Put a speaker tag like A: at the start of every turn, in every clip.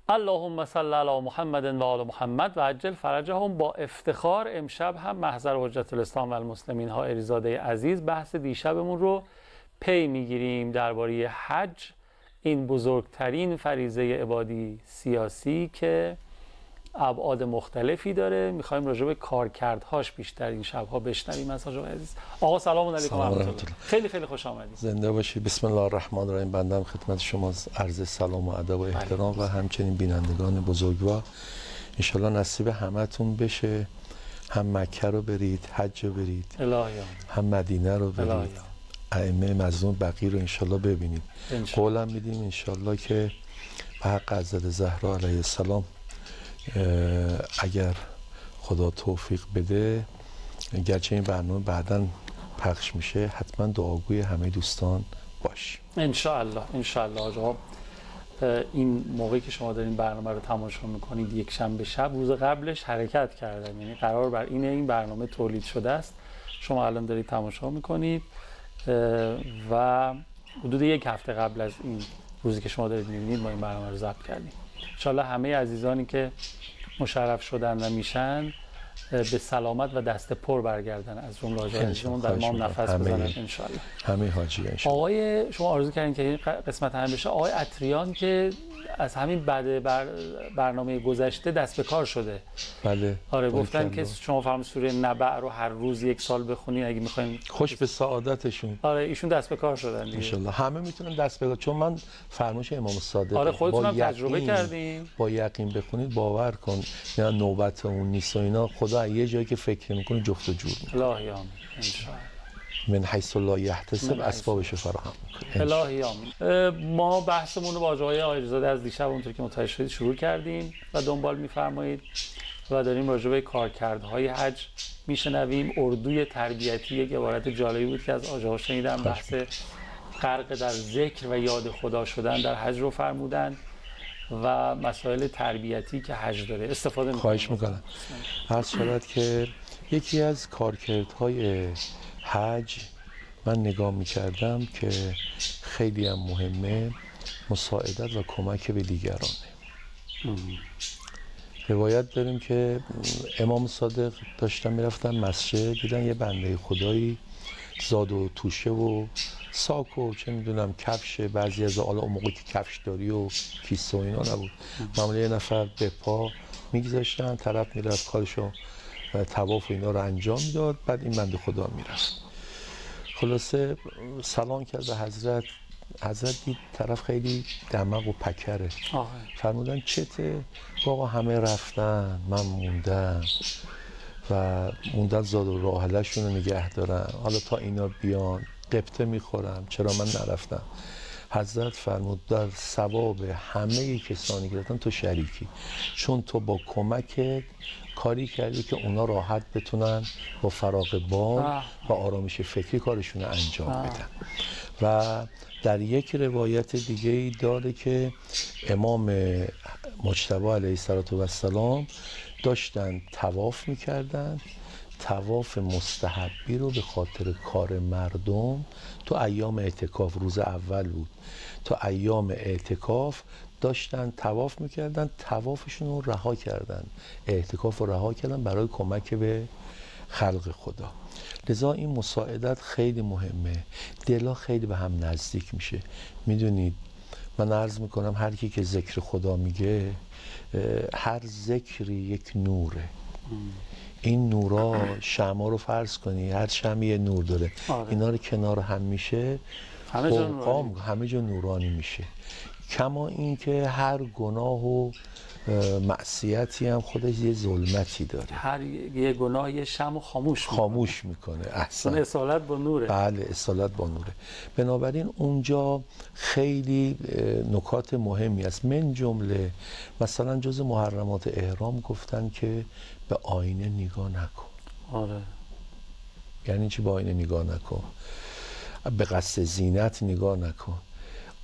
A: اللهم صل علی محمد و آل محمد و عجل فرجهم. با افتخار امشب هم محضر حجت الاسلام و المسلمین حائری زاده عزیز بحث دیشبمون رو پی میگیریم درباره حج، این بزرگترین فریضه عبادی سیاسی که ابعاد مختلفی داره. میخوایم راجع به کارکردهاش بیشتر این شب‌ها بشنویم از حاج عزیز. آقا سلام علیکم و رحمت الله. خیلی خیلی خوش آمدید.
B: زنده باشید. بسم الله الرحمن الرحیم. بنده خدمت شما عرض سلام و ادب و احترام و همچنین بینندگان بزرگوار. ان نصیب همتون بشه، هم مکه رو برید، حج رو برید،
A: الهی
B: هم مدینه رو برید، ائمه مظلوم بقیه رو ان ببینید. قولم میدیم ان که به حق حضرت زهرا علیه السلام اگر خدا توفیق بده، گرچه این برنامه بعداً پخش میشه، حتما دعاگوی همه دوستان باشیم
A: انشاءالله. انشاءالله آقا، این موقعی که شما دارین برنامه رو تماشا میکنید یک شنبه شب، روز قبلش حرکت کردن، یعنی قرار بر این برنامه تولید شده است. شما الان دارید تماشا میکنید و حدود یک هفته قبل از این روزی که شما دارید میبینید ما این برنامه رو ضبط کردیم. انشاءالله همه عزیزانی که مشرف شدن و میشن به سلامت و دست پر برگردن، از جمله حاجی عزیزمون در ما نفس بزنن انشاءالله.
B: همه حاجی انشاءالله.
A: آقای شما آرزو کردین که این قسمت هم بشه. آقای عطریان که از همین بعد برنامه گذشته دست به کار شده.
B: بله.
A: آره گفتن که شما فرمود سوره نبأ رو هر روز یک سال بخونین اگه میخواین.
B: خوش به سعادتشون.
A: آره ایشون دست به کار شدن دیگه.
B: انشاءالله همه میتونن دست به کار، چون من فرمایش امام صادق.
A: آره خودتون هم تجربه کردین.
B: با یقین بخونید، باور کن نه نوبت اون نیست و اینا. خدا یه جایی که فکر میکنه جفت و جور میکنه.
A: الهی آمین انشاءالله.
B: من حیث لا یحتسب اسبابش فراهم میکنه.
A: الهی آمین. ما بحثمون رو با آقای آیرزاده از دیشب اونطور که متوجه شدید شروع کردیم و دنبال میفرمایید و داریم راجع به کارکردهای حج میشنویم. اردوی تربیتی یک عبارت جالبی بود که از آقا شنیدم، بحث غرق در ذکر و یاد خدا شدن در حج رو فرمودن و مسائل تربیتی که حج داره استفاده میکنم.
B: خواهش میکنم. عرض شود که یکی از کارکردهای حج من نگاه میکردم که خیلی هم مهمه، مساعدت و کمک به دیگرانه. روایت داریم که امام صادق داشتن میرفتن مسجد، دیدن یه بنده خدایی زاد و توشه و ساک و چه میدونم کفش، بعضی از حالا اون موقع که کفش داری و کیسه و اینا نبود، معمولا یه نفر به پا میگذاشتن، طرف میرفت کارشو طواف و اینا رو انجام میداد، بعد این بنده خدا میرفت. خلاصه سلام کرد به حضرت. حضرت دید طرف خیلی دماغ و پکره. فرمودن چته؟ آقا همه رفتن، من موندم و موندن زاد و راحله‌شون رو نگه دارن، حالا تا اینا بیان قبطه میخورم، چرا من نرفتم؟ حضرت فرمود در ثواب همه کسانی که رفتن تو شریکی، چون تو با کمکت کاری کردی که اونا راحت بتونن با فراغ بال و آرامش فکری کارشون رو انجام بدن. و در یک روایت دیگه ای داره که امام مجتبی علیه السلام داشتن طواف میکردن، طواف مستحبی رو به خاطر کار مردم تو ایام اعتکاف، روز اول بود، تو ایام اعتکاف داشتن طواف میکردن، طوافشون رو رها کردن، اعتکاف رو رها کردن برای کمک به خلق خدا. لذا این مساعدت خیلی مهمه، دلا خیلی به هم نزدیک میشه. میدونید من عرض میکنم هر کی که ذکر خدا میگه، هر ذکری یک نوره. این نورا شمع رو فرض کنی، هر شمع یه نور داره. اینا رو کنار هم میشه، همه جا نورانی میشه. کما این که هر گناه و معصیتی هم خودش یه ظلمتی داره.
A: هر یه گناه یه شمع خاموش میکنه.
B: احسن.
A: اصالت با نوره.
B: بله اصالت با نوره. بنابراین اونجا خیلی نکات مهمی است. من جمله مثلا جز محرمات احرام گفتن که به آینه نگاه نکن.
A: آره.
B: یعنی چی به آینه نگاه نکن؟ به قصد زینت نگاه نکن.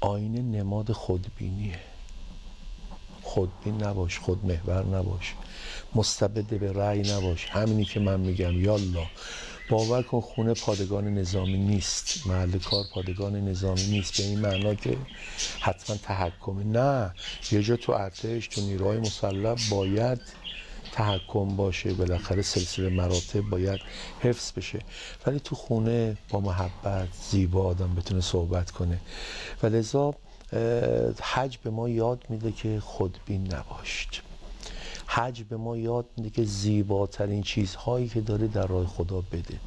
B: آینه نماد خودبینیه. خودبین نباش، خودمحور نباش، مستبد به رأی نباش. همینی که من میگم یالا باور کن خونه پادگان نظامی نیست، محل کار پادگان نظامی نیست به این معنا که حتما تحکمی، نه، یه جا تو ارتش تو نیروهای مسلح باید تحکم باشه، بالاخره سلسله مراتب باید حفظ بشه، ولی تو خونه با محبت زیبا آدم بتونه صحبت کنه. و لذا حج به ما یاد میده که خودبین نباشید. حج به ما یاد میده که زیباترین چیزهایی که داره در راه خدا بده.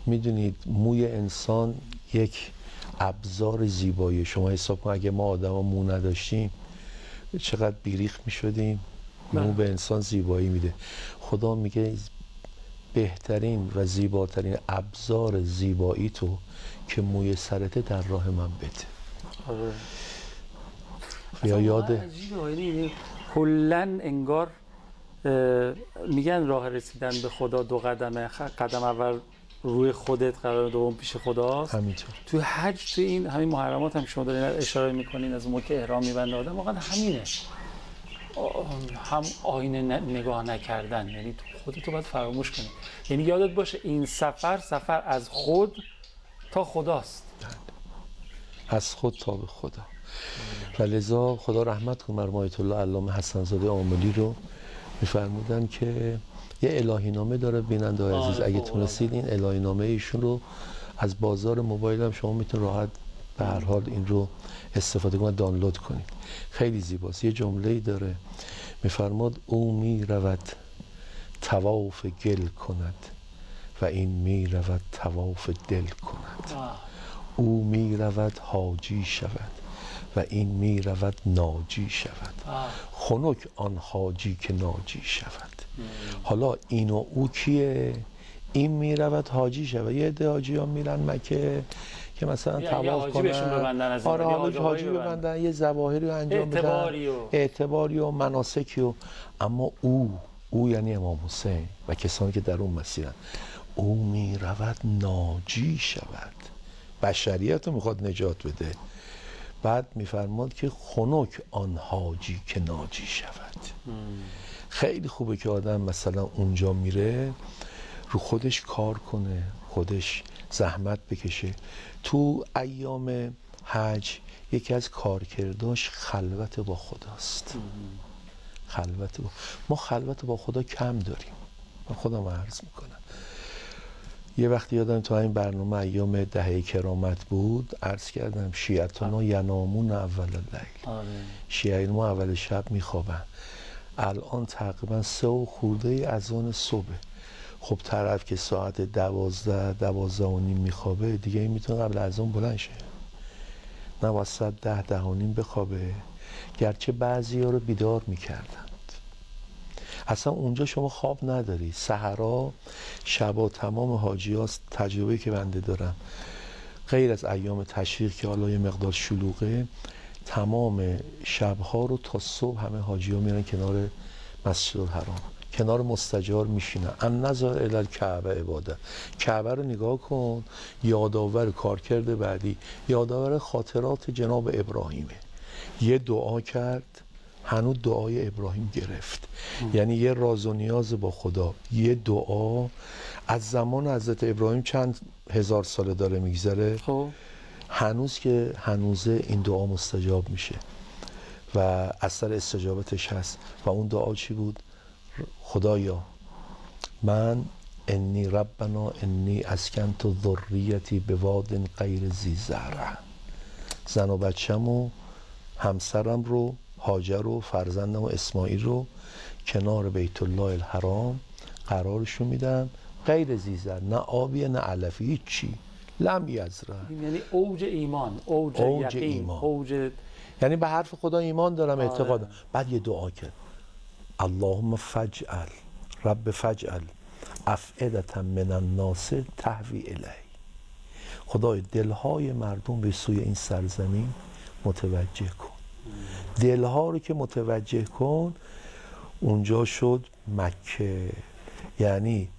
B: میدونید موی انسان یک ابزار زیبایی. شما حساب کن اگه ما آدما مو نداشتیم چقدر بیریخ میشدیم. مو به انسان زیبایی میده. خدا میگه بهترین و زیباترین ابزار زیبایی تو که موی سرته در راه من بده. یا یاده
A: کلن انگار میگن راه رسیدن به خدا دو قدمه، قدم اول روی خودت، قدم دوم پیش خداست.
B: همینطور
A: تو حج، تو این همین محرمات هم شما دارین اشاره میکنین از موقع احرام میبنده آدم، واقعا همینه، هم آینه نگاه نکردن، یعنی تو خودتو باید فراموش کنی، یعنی یادت باشه این سفر از خود تا خداست،
B: از خود تا به خدا. و لذا خدا رحمت کنه مرحوم آیت الله علامه حسن زاده عاملی رو میفرمودن که یه الهی نامه داره بیننده عزیز، اگه تونستید این الهی نامه ایشون رو از بازار موبایل هم شما میتونید راحت به هر حال این رو استفاده کنید، دانلود کنید، خیلی زیباست. یه جمله‌ای داره میفرماد او میرود طواف گل کند و این میرود طواف دل کند، او میرود حاجی شود و این میرود ناجی شود، خنک آن حاجی که ناجی شود. حالا این و او کیه؟ این میرود حاجی شود. یه عده حاجی ها میرن مکه که مثلا طواف کنن، آره حاجی ببندن، یه ظواهری رو انجام بدن، اعتباری و مناسکی و، اما او یعنی امام حسین و کسانی که در اون مسیرن، او میرود ناجی شود، بشریت رو میخواد نجات بده. بعد میفرماد که خنک آن حاجی که ناجی شود. خیلی خوبه که آدم مثلا اونجا میره رو خودش کار کنه، خودش زحمت بکشه. تو ایام حج یکی از کارکرداش خلوت با خداست. ما خلوت با خدا کم داریم. من خودم عرض میکنم یه وقتی یادم تو این برنامه ایام دهه کرامت بود عرض کردم شیعتانا ینامون اول اللیل، شیعه ما اول شب میخوابن. الان تقریبا 3 و خورده اذان صبح. خب طرف که ساعت 12 و نیم میخوابه دیگه این میتونه قبل اذان بلند شه، نه واسه 10 و نیم بخوابه، گرچه بعضی ها رو بیدار میکردند. اصلا اونجا شما خواب نداری. سحرا شبا تمام حاجی هاست، تجربه که بنده دارم غیر از ایام تشریق که حالا یه مقدار شلوغه، تمام شبها رو تا صبح همه حاجی ها میرن کنار مسجد الحرام، کنار مستجار میشینن. ان نظر الی الکعبه عباده، کعبه رو نگاه کن، یادآور کارکرد بعدی، یادآور خاطرات جناب ابراهیمه. یه دعا کرد هنوز دعای ابراهیم گرفت. یعنی یه راز و نیاز با خدا، یه دعا از زمان حضرت ابراهیم چند هزار ساله داره میگذره، هنوز که هنوزه این دعا مستجاب میشه و اثر استجابتش هست. و اون دعا چی بود؟ خدایا من انی ربنا انی اسکنت ذریتی بواد غیر ذی زرع، زن و بچم و همسرم رو، هاجر و فرزندم و اسماعیل رو کنار بیت الله الحرام قرارشون میدم، غیر ذی زرع، نه آبی نه علفی، هیچی، لم یزرع.
A: یعنی اوج ایمان، اوج یقین،
B: ایمان. یعنی به حرف خدا ایمان دارم، اعتقادم. بعد یه دعا کرد اللهم فجعل رب فجعل افئدة من الناس تهوی الی، خدای دلهای مردم به سوی این سرزمین متوجه کن. دلها رو که متوجه کن، اونجا شد مکه. یعنی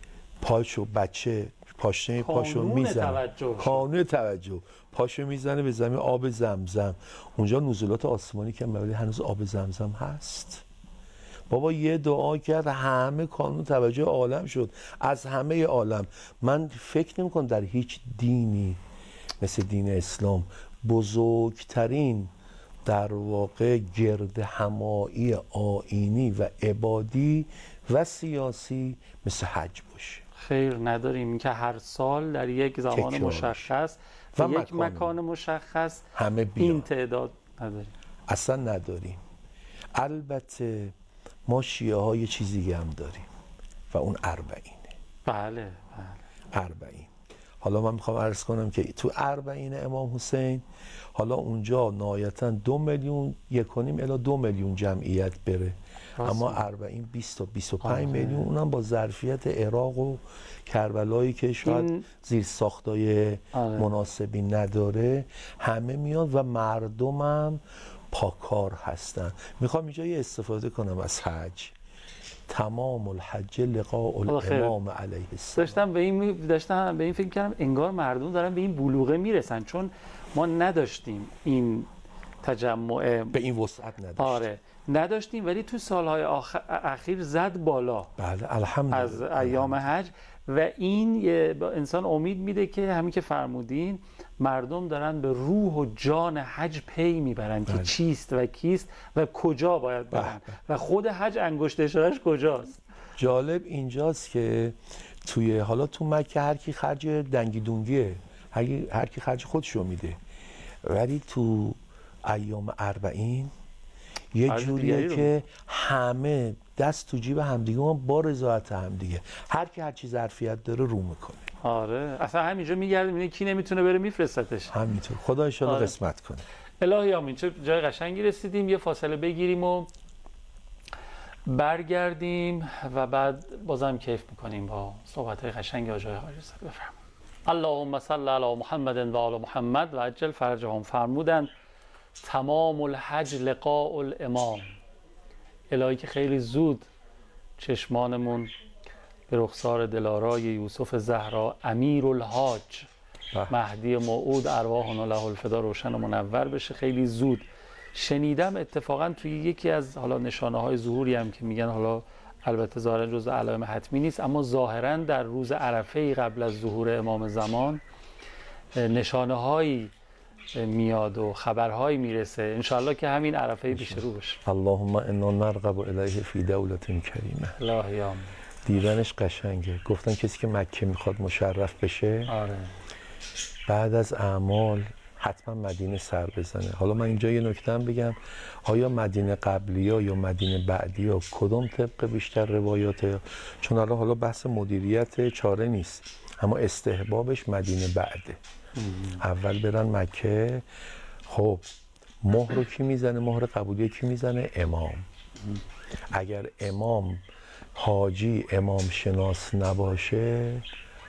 B: پاشو بچه پاشنه پاشو میزنه، قانون توجه، پاشو میزنه به زمین آب زمزم. اونجا نزولات آسمانی که ولی هنوز آب زمزم هست. بابا یه دعا کرد همه کانون توجه عالم شد، از همه عالم. من فکر نمی کنم در هیچ دینی مثل دین اسلام بزرگترین در واقع گرد همایی آیینی و عبادی و سیاسی مثل حج باشه.
A: خیر نداریم که هر سال در یک زمان مشخص و یک مکان مشخص
B: همه بیان.
A: این تعداد نداریم،
B: اصلا نداریم. البته ما شیعه ها یه چیزی دیگه هم داریم و اون اربعینه.
A: بله.
B: اربعین. حالا من میخوام عرض کنم که تو اربعین امام حسین حالا اونجا نهایتا 2 میلیون 1.5 الی 2 میلیون جمعیت بره، اما اربعین 20 تا 25 میلیون، اونم با ظرفیت عراق و کربلایی که شاید زیر ساختای مناسبی نداره، همه میاد و مردمم پاکار هستن. میخوام اینجا یه استفاده کنم از حج. تمام الحج لقاء الامام علیه السلام.
A: داشتم به این فکر کردم انگار مردم دارن به این بلوغه میرسن، چون ما نداشتیم این تجمع
B: به این وسعت نداشتیم.
A: آره نداشتیم، ولی تو سالهای اخیر زد بالا.
B: بله الحمدلله
A: از ایام حج و این انسان امید میده که همین که فرمودین مردم دارن به روح و جان حج پی میبرن که چیست و کیست و کجا باید برن و خود حج انگشت اشارهش کجاست.
B: جالب اینجاست که حالا تو مکه هر کی خرج دنگی دونگیه، هر کی خرج خودشو میده، ولی تو ایام اربعین یه جوریه که همه دست تو جیب همدیگه و با رضایت همدیگه هر کی هر چی ظرفیت داره رو میکنه.
A: آره اصلا همینجا میگرده میبینه کی نمیتونه بره میفرستتش.
B: همینطور خدا ان شاءالله قسمت کنه.
A: الهی آمین. چه جای قشنگی رسیدیم. یه فاصله بگیریم و برگردیم و بعد بازم کیف میکنیم با صحبت‌های قشنگ آقای حاجی صاحب. بفرمایید. اللهم صل علی محمد و آل محمد و عجل فرجهم. فرمودند تمام الحج لقاء الامام. الهی که خیلی زود چشمانمون به رخسار دلارای یوسف زهرا امیر الحاج مهدی موعود ارواحنا له الفدا روشن و منور بشه. خیلی زود شنیدم اتفاقا توی یکی از حالا نشانه های ظهوری هم که میگن، حالا البته ظاهرا جزء علائم حتمی نیست، اما ظاهرا در روز عرفه قبل از ظهور امام زمان نشانه هایی میاد و خبرهایی میرسه. انشالله که همین عرفه پیش رو بشه.
B: اللهم انا نرغب الیه فی دوله کریمه.
A: الهی آمین.
B: دیدنش قشنگه. گفتن کسی که مکه میخواد مشرف بشه
A: آره
B: بعد از اعمال حتما مدینه سر بزنه. حالا من اینجا یه نکته هم بگم، آیا مدینه قبلی‌ها یا مدینه بعدی‌ها کدوم طبق بیشتر روایاته؟ چون حالا بحث مدیریت چاره نیست، اما استحبابش مدینه بعده. اول برن مکه. خب مهر رو کی میزنه؟ مهر قبولی کی میزنه؟ امام. اگر امام حاجی امام شناس نباشه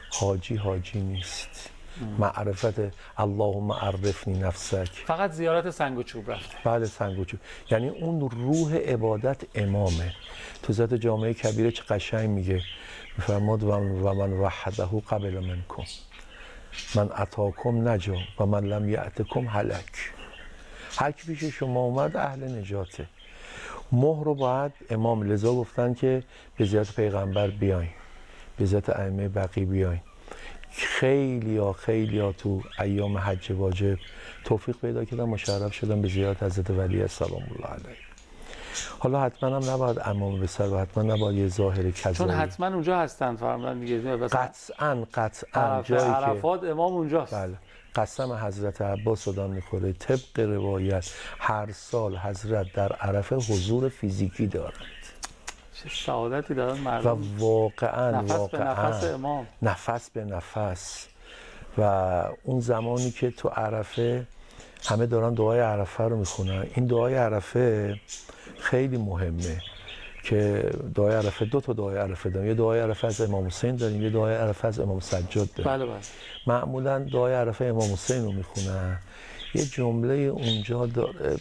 B: حاجی نیست. معرفت اللهم عرفنی نفسک.
A: فقط زیارت سنگ و چوب رفته.
B: بله سنگ و چوب، یعنی اون روح عبادت امامه. تو ذات جامعه کبیره چه قشنگ میگه، میفرماد و من وحده قبل منکم من اتاکم نجا و من لم یأتکم هلک. هر کی پیش شما اومد اهل نجاته. مهر رو باید امام، لذا گفتن که به زیارت پیغمبر بیاین، به زیارت ائمه بقی بیاین. خیلی ها تو ایام حج واجب توفیق پیدا کردن مشرف شدن به زیارت حضرت ولی سلام الله علیه. حالا حتما هم نباید امام به سر و حتما نباید یه ظاهر کذایی،
A: چون حتما اونجا هستن فرمودن دیگه.
B: قطعا جایی که
A: عرفات امام اونجاست.
B: بله. قسم حضرت عباس آدم میخوره طبق روایت هر سال حضرت در عرفه حضور فیزیکی دارند.
A: چه سعادتی دارن مردم.
B: و واقعا
A: به نفس امام،
B: نفس به نفس. و اون زمانی که تو عرفه همه دارن دعای عرفه رو میخونن، این دعای عرفه خیلی مهمه که دعای عرفه 2 تا دعای عرفه داریم. یه دعای عرفه از امام حسین داریم، یه دعای عرفه از امام سجاد داریم.
A: بله.
B: معمولا دعای عرفه امام حسین رو میخونن. یه جمله اونجا داره،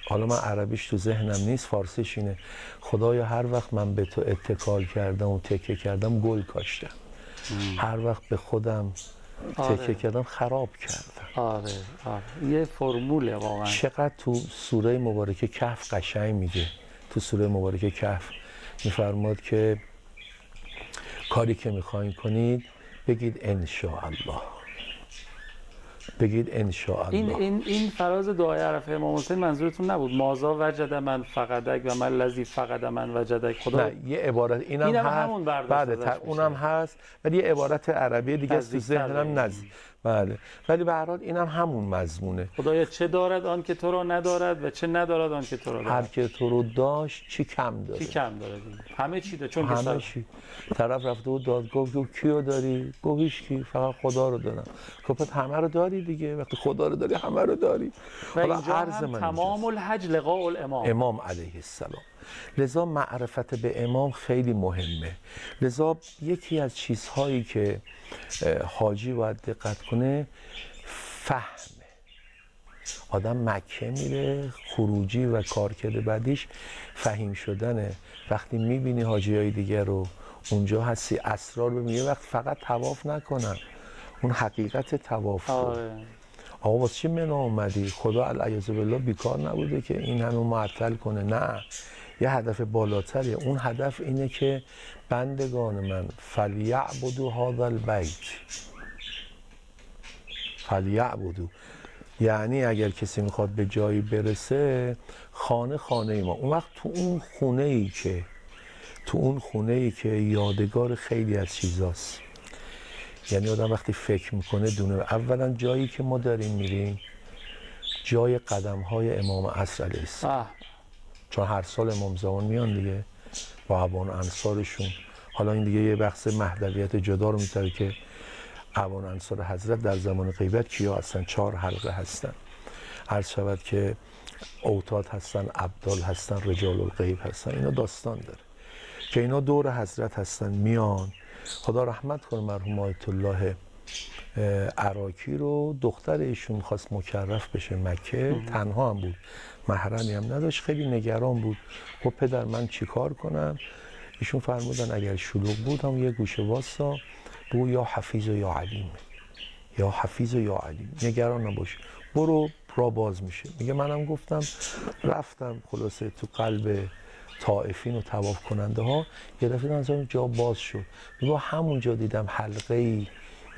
B: حالا من عربیش تو ذهنم نیست، فارسیش اینه: خدایا هر وقت من به تو اتکال کردم و تکیه کردم گل کاشتم، هر وقت به خودم تکیه کردم خراب کردم.
A: آره یه فرموله واقعا.
B: چقدر تو سوره مبارکه کهف قشنگ میگه تو سوره مبارکه کهف میفرماد که کاری که میخواین کنید بگید ان شاء الله، بگید ان شاء الله.
A: این فراز دعای عرفه امام حسین منظورتون نبود مازا وجد من فقدک و من لذی فقد من وجدک؟ خدا
B: نه یه عبارت اینم هست،
A: همون برداشت
B: اونم هست ولی یه عبارت عربی دیگه است تو ذهنم نزدیک. بله ولی به هر حال اینم همون مضمونه.
A: خدایا چه دارد آن که تو را ندارد و چه ندارد آن که تو را دارد.
B: هر که تو رو داشت چی کم داره؟
A: چی کم داره؟ همه چی داره. چون
B: همه چی. طرف رفته بود دادگاه گفت کیو داری؟ گفت هیچکی، فقط خدا رو دارم. گفت همه رو داری دیگه، وقتی خدا رو داری همه رو داری.
A: و اینجا هم تمام الحج لقاء الامام،
B: امام علیه السلام. لذا معرفت به امام خیلی مهمه. لذا یکی از چیزهایی که حاجی باید دقت کنه فهمه. آدم مکه میره، خروجی و کارکرد بعدیش فهیم شدنه. وقتی میبینی حاجی های دیگه رو اونجا هستی اسرار ببینی، وقت فقط طواف نکنن، اون حقیقت طواف رو. آقا واسه چی منا اومدی؟ خدا العیاذ بالله بیکار نبوده که این همه معطل کنه، نه یه هدف بالاتریه. اون هدف اینه که بندگان من فلیعبدوا هذا البیت، فلیعبدوا، یعنی اگر کسی میخواد به جایی برسه خانه ما، اون وقت تو اون خونه ای که یادگار خیلی از چیزاست. یعنی آدم وقتی فکر میکنه دونه اولا جایی که ما داریم میریم جای قدم های امام عصر علیه السلام، چون هر سال امام زمان میان دیگه با اوان انصارشون. حالا این دیگه یه بحث مهدویت جدا رو میتره که اوان انصار حضرت در زمان غیبت کیا هستن؟ 4 حلقه هستن. عرض شود که اوتاد هستن، ابدال هستن، رجال الغیب هستن. اینا داستان داره که اینا دور حضرت هستن میان. خدا رحمت کنه مرحوم آیت الله عراقی رو، دختر ایشون خواست مکرف بشه مکه، تنها هم بود، محرمی هم نداشت، خیلی نگران بود. خب پدر من چیکار کنم؟ ایشون فرمودن اگر شلوغ بود هم یه گوشه واسا بگو یا حفیظ و یا علیم، یا حفیظ و یا علیم، نگران نباش، برو را باز میشه. میگه منم گفتم رفتم خلاصه تو قلب طائفین و طواف کننده ها، یه دفعه نظرم جا باز شد. میگه همونجا دیدم حلقه ای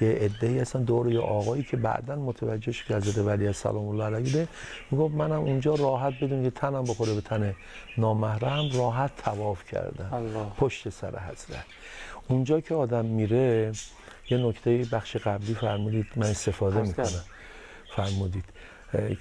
B: یه عده‌ای هستن دور یه آقایی که بعداً متوجه شد که حضرت ولی سلام الله علیه. میگه منم اونجا راحت بدون که تنم بخوره به تن نامحرم راحت طواف کردم پشت سر حضرت. اونجا که آدم میره یه نکته بخش قبلی فرمودید من استفاده میکنم، فرمودید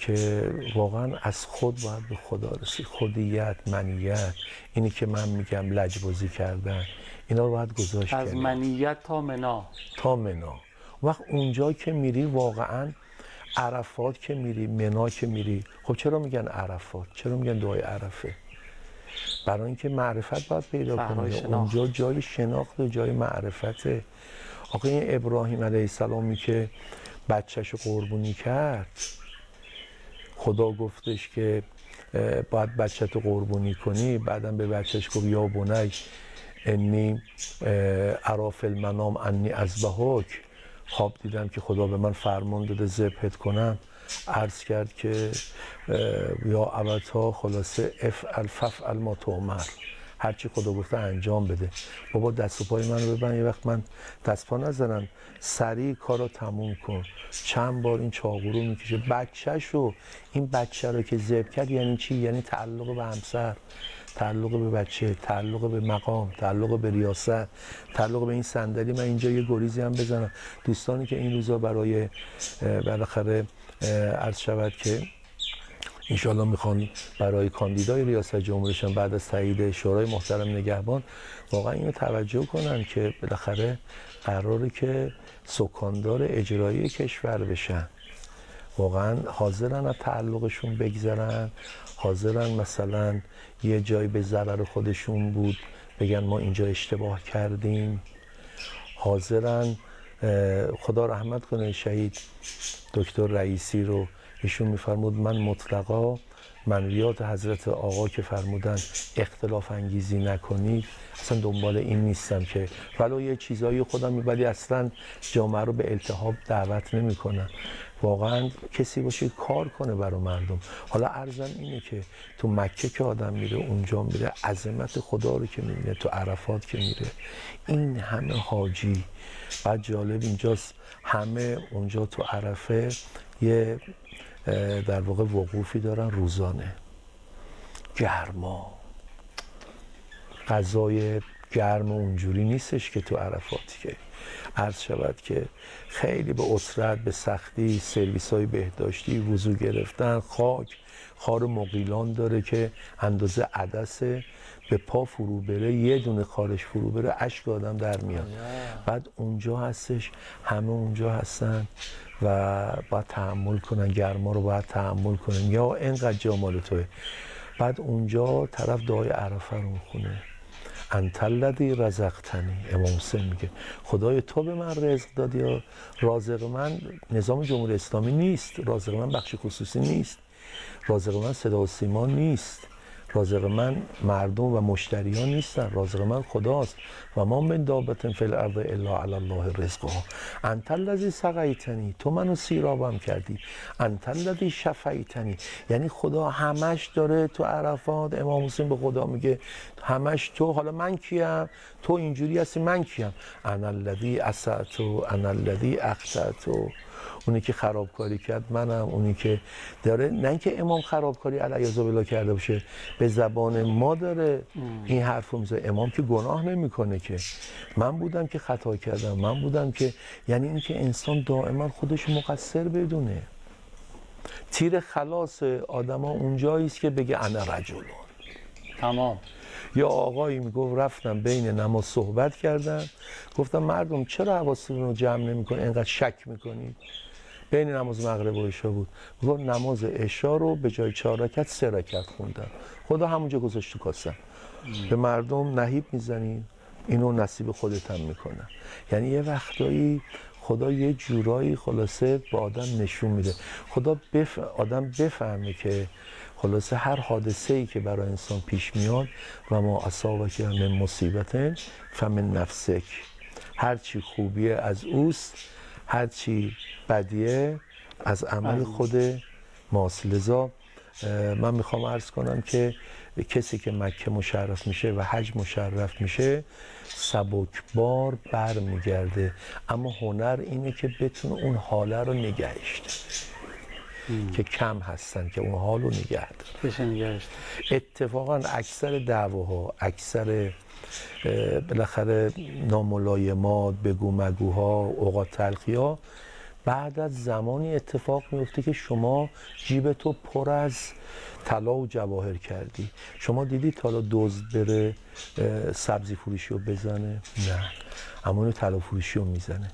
B: که واقعا از خود باید به خدا رسید. خودیت، منیت، اینی که من میگم لجبازی کردن، اینا رو باید گذاشت
A: از منیت تا منا.
B: وقت اونجا که میری واقعا عرفات که میری، منا که میری، خب چرا میگن عرفات؟ چرا میگن دعای عرفه؟ برای اینکه معرفت باید پیدا کنی. اونجا جای شناخت و جای معرفته. آقا این ابراهیم علیه السلامی که بچه‌شو قربونی کرد، خدا گفتش که باید بچه‌تو قربونی کنی، بعدم به بچه‌ش گفت یا بنی انی اری فی المنام انی اذبحک، خواب دیدم که خدا به من فرمان داده ذبحت کنم. عرض کرد که یا ابتا خلاصه فافعل ما تؤمر، هرچی خدا گفته انجام بده. بابا دست و پای من رو ببند، یه وقت من دست پا نزنم، سریع کارو تموم کن. چند بار این چاقو رو میکشه بچه‌شو، این بچه رو که ذبح کرد یعنی چی؟ یعنی تعلق به همسر، تعلق به بچه، تعلق به مقام، تعلق به ریاست، تعلق به این صندلی. من اینجا یه گریزی هم بزنم، دوستانی که این روزا برای بالاخره عرض شود که انشالله میخوان برای کاندیدای ریاست جمهوریشون بعد از تایید شورای محترم نگهبان واقعا اینو توجه کنن که بالاخره قراره که سکاندار اجرایی کشور بشن. واقعا حاضرن از تعلقشون بگذرن، حاضرن مثلا یه جایی به ضرر خودشون بود بگن ما اینجا اشتباه کردیم، حاضرن خدا رحمت کنه شهید دکتر رئیسی رو، ایشون میفرمود من مطلقا منویات حضرت آقا که فرمودن اختلاف انگیزی نکنید اصلا دنبال این نیستم که ولو یه چیزایی خودم ولی اصلا جامعه رو به التهاب دعوت نمی کنم. واقعا کسی باشه کار کنه برای مردم. حالا عرضم اینه که تو مکه که آدم میره، اونجا میره عظمت خدا رو که میبینه، تو عرفات که میره این همه حاجی. بعد جالب اینجاست همه اونجا تو عرفه یه در واقع وقوفی دارن روزانه، گرما، غذای گرم اونجوری نیستش که تو عرفات. که عرض شود که خیلی به عسرت، به سختی، سرویس های بهداشتی، وضو گرفتن، خار مقیلان داره که اندازه عدسه، به پا فرو بره، یه دونه خارش فرو بره اشک آدم در میاد. بعد اونجا هستش، همه اونجا هستن و باید تحمل کنن، گرما رو باید تحمل کنن، یا اینقدر جمال توه. بعد اونجا طرف دعای عرفه رو میخونه، انت الذی رزقتنی. امام حسین میگه خدای تو به من رزق دادی. یا رازق من نظام جمهوری اسلامی نیست، رازق من بخش خصوصی نیست، رازق من صدا و سیما نیست، رازق من مردم و مشتریان نیستن، رازق من خداست. و ما من دابة فی الارض الا علی الله رزقها. انت الذی سقیتنی، تو منو سیرابم کردی. انت الذی شفیتنی، یعنی خدا همش داره تو عرفات. امام حسین به خدا میگه همش تو، حالا من کیم؟ تو اینجوری هستی، من کیم؟ انا الذی اسأت، انا الذی اخطأت. اونی که خرابکاری کرد منم، اونی که داره، نه اینکه امام خرابکاری علیه بالله کرده باشه، به زبان ما داره این حرفو میزنه. امام که گناه نمیکنه که، من بودم که خطا کردم، من بودم که، یعنی اینکه انسان دائما خودش مقصر بدونه. تیر خلاص آدما اونجایی است که بگه انا رجل.
A: تمام.
B: یا آقایی میگفت رفتم بین نماز صحبت کردم، گفتم مردم چرا حواستون رو جمع نمی‌کنید، اینقدر شک می‌کنید؟ بین نماز مغرب و عشا بود. گفت نماز عشا رو به جای 4 رکعت 3 رکعت خوندم. خدا همونجا گذاشت تو کاسم. به مردم نهیب میزنی، اینو نصیب خودت هم میکنه. یعنی یه وقتایی خدا یه جورایی خلاصه به آدم نشون میده. خدا آدم بفهمه که خلاصه هر حادثه‌ای که برای انسان پیش میاد، و ما اصابک من مصیبت فمن نفسک، هر چی خوبیه از اوست، هر چی بدیه از عمل خود ماست. لذا من میخوام عرض کنم که کسی که مکه مشرف میشه و حج مشرف میشه سبکبار بر میگرده، اما هنر اینه که بتونه اون حاله رو نگهش داره که کم هستن که اون حال رو نگه داره. اتفاقا اکثر دعواها، اکثر بالاخره ناملایمات، بگو مگوها، اوقات تلخی‌ها بعد از زمانی اتفاق میفته که شما جیبتو پر از طلا و جواهر کردی. شما دیدید حالا دزد بره سبزی فروشی رو بزنه؟ نه، اما اونو طلا فروشی رو میزنه.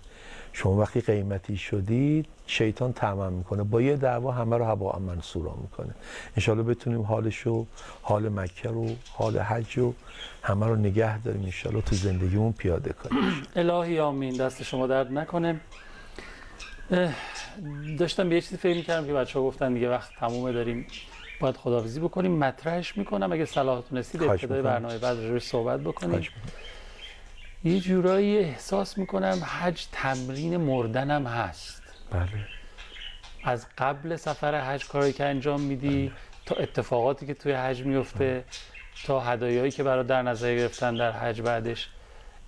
B: شما وقتی قیمتی شدید شیطان طمع میکنه، با یه دعوا همه رو هوا منصورا میکنه. انشالله بتونیم حالشو، حال مکه رو، حال حج رو، همه رو نگه داریم، انشالله تو زندگیمون پیاده کنیم.
A: الهی آمین. دست شما درد نکنه. داشتم به یه چیزی فکر میکردم که بچه‌ها گفتن دیگه وقت تمومه، داریم باید خداحافظی بکنیم. مطرحش میکنم اگه صلاح تونستید ابتدای برنامه بعد روش صحبت بکنیم. یه جورایی احساس میکنم حج تمرین مردنم هست.
B: بله.
A: از قبل سفر حج کاری که انجام میدی تا اتفاقاتی که توی حج میفته تا هدایایی که برای در نظر گرفتن در حج بعدش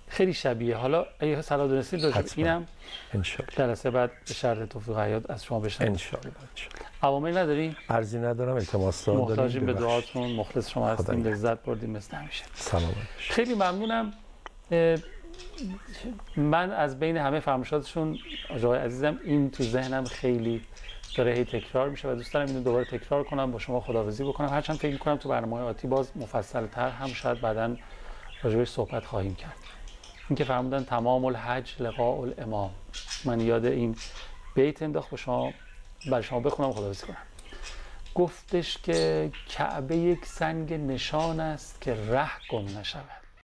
A: خیلی شبیه. حالا اگه صلاح دونستید راجع به اینم انشالله جلسه بعد به شرط توفیق حیات از شما بشنویم.
B: انشالله.
A: عوامل نداری؟
B: عرضی ندارم، التماس دارم.
A: محتاجیم به دعاتون. مخلص شما هستیم، لذت بردیم مثل همیشه.
B: سلام.
A: خیلی ممنونم. من از بین همه فرمایشاتشون آقای عزیزم این تو ذهنم خیلی داره هی تکرار میشه و دوست دارم اینو دوباره تکرار کنم، با شما خداحافظی بکنم. هرچند فکر می‌کنم تو برنامه‌های آتی باز مفصل‌تر هم شاید بعداً راجعش صحبت خواهیم کرد. این که فرمودن تمام الحج لقاء الامام، من یاد این بیت انداخت با شما، برای شما بخونم خداحافظی کنم. گفتش که کعبه یک سنگ نشان است که ره گم نشود.